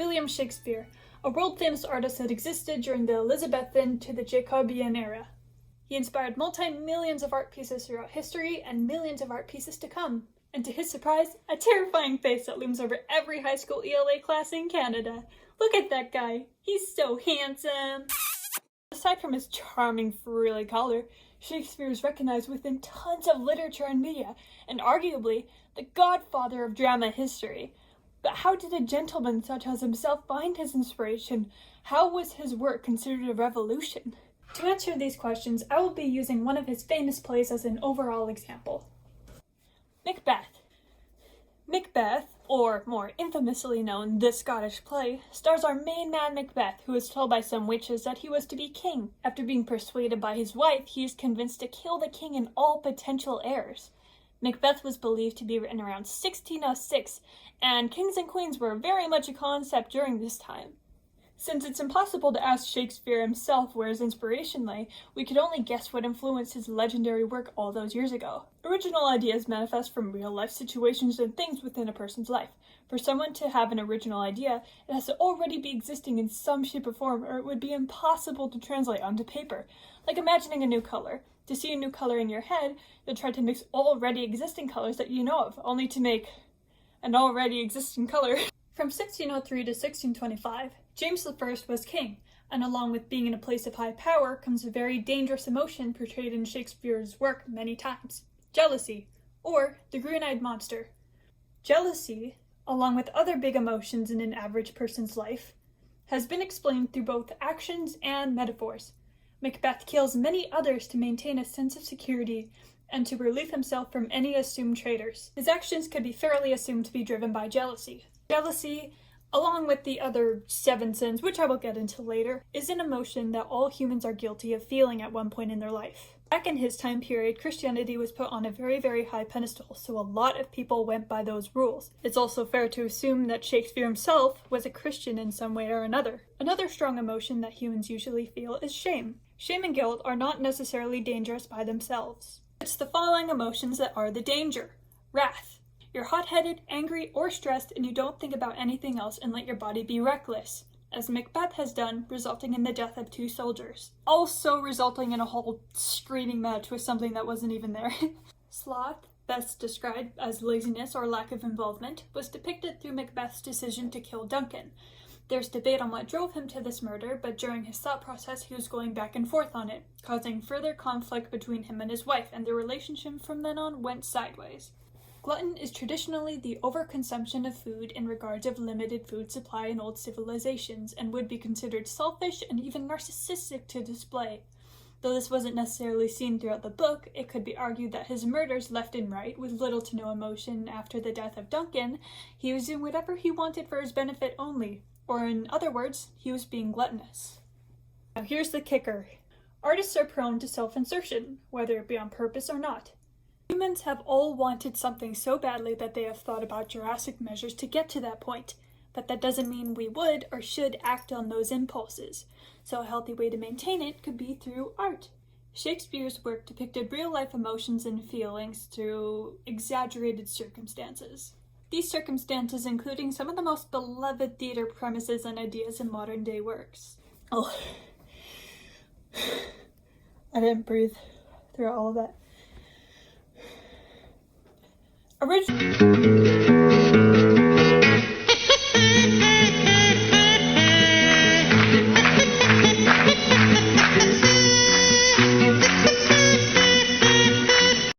William Shakespeare, a world-famous artist that existed during the Elizabethan to the Jacobean era. He inspired multi-millions of art pieces throughout history and millions of art pieces to come. And to his surprise, a terrifying face that looms over every high school ELA class in Canada. Look at that guy. He's so handsome. Aside from his charming, frilly color, Shakespeare is recognized within tons of literature and media, and arguably the godfather of drama history. But how did a gentleman such as himself find his inspiration? How was his work considered a revolution? To answer these questions, I will be using one of his famous plays as an overall example. Macbeth. Macbeth, or more infamously known, the Scottish play, stars our main man Macbeth, who is told by some witches that he was to be king. After being persuaded by his wife, he is convinced to kill the king and all potential heirs. Macbeth was believed to be written around 1606, and kings and queens were very much a concept during this time. Since it's impossible to ask Shakespeare himself where his inspiration lay, we could only guess what influenced his legendary work all those years ago. Original ideas manifest from real-life situations and things within a person's life. For someone to have an original idea, it has to already be existing in some shape or form, or it would be impossible to translate onto paper. Like imagining a new color. To see a new color in your head, you'll try to mix already existing colors that you know of, only to make an already existing color. From 1603 to 1625, James I was king, and along with being in a place of high power comes a very dangerous emotion portrayed in Shakespeare's work many times: jealousy, or the green-eyed monster. Jealousy, along with other big emotions in an average person's life, has been explained through both actions and metaphors. Macbeth kills many others to maintain a sense of security and to relieve himself from any assumed traitors. His actions could be fairly assumed to be driven by jealousy. Jealousy, along with the other 7 sins, which I will get into later, is an emotion that all humans are guilty of feeling at one point in their life. Back in his time period, Christianity was put on a very, very high pedestal, so a lot of people went by those rules. It's also fair to assume that Shakespeare himself was a Christian in some way or another. Another strong emotion that humans usually feel is shame. Shame and guilt are not necessarily dangerous by themselves. It's the following emotions that are the danger. Wrath. You're hot-headed, angry, or stressed, and you don't think about anything else and let your body be reckless, as Macbeth has done, resulting in the death of 2 soldiers. Also resulting in a whole screaming match with something that wasn't even there. Sloth, best described as laziness or lack of involvement, was depicted through Macbeth's decision to kill Duncan. There's debate on what drove him to this murder, but during his thought process he was going back and forth on it, causing further conflict between him and his wife, and their relationship from then on went sideways. Glutton is traditionally the overconsumption of food in regards of limited food supply in old civilizations, and would be considered selfish and even narcissistic to display. Though this wasn't necessarily seen throughout the book, it could be argued that his murders left and right, with little to no emotion after the death of Duncan, he was doing whatever he wanted for his benefit only, or in other words, he was being gluttonous. Now here's the kicker. Artists are prone to self-insertion, whether it be on purpose or not. Humans have all wanted something so badly that they have thought about drastic measures to get to that point, but that doesn't mean we would or should act on those impulses. So a healthy way to maintain it could be through art. Shakespeare's work depicted real-life emotions and feelings through exaggerated circumstances. These circumstances including some of the most beloved theater premises and ideas in modern-day works. Oh, I didn't breathe through all of that. Originally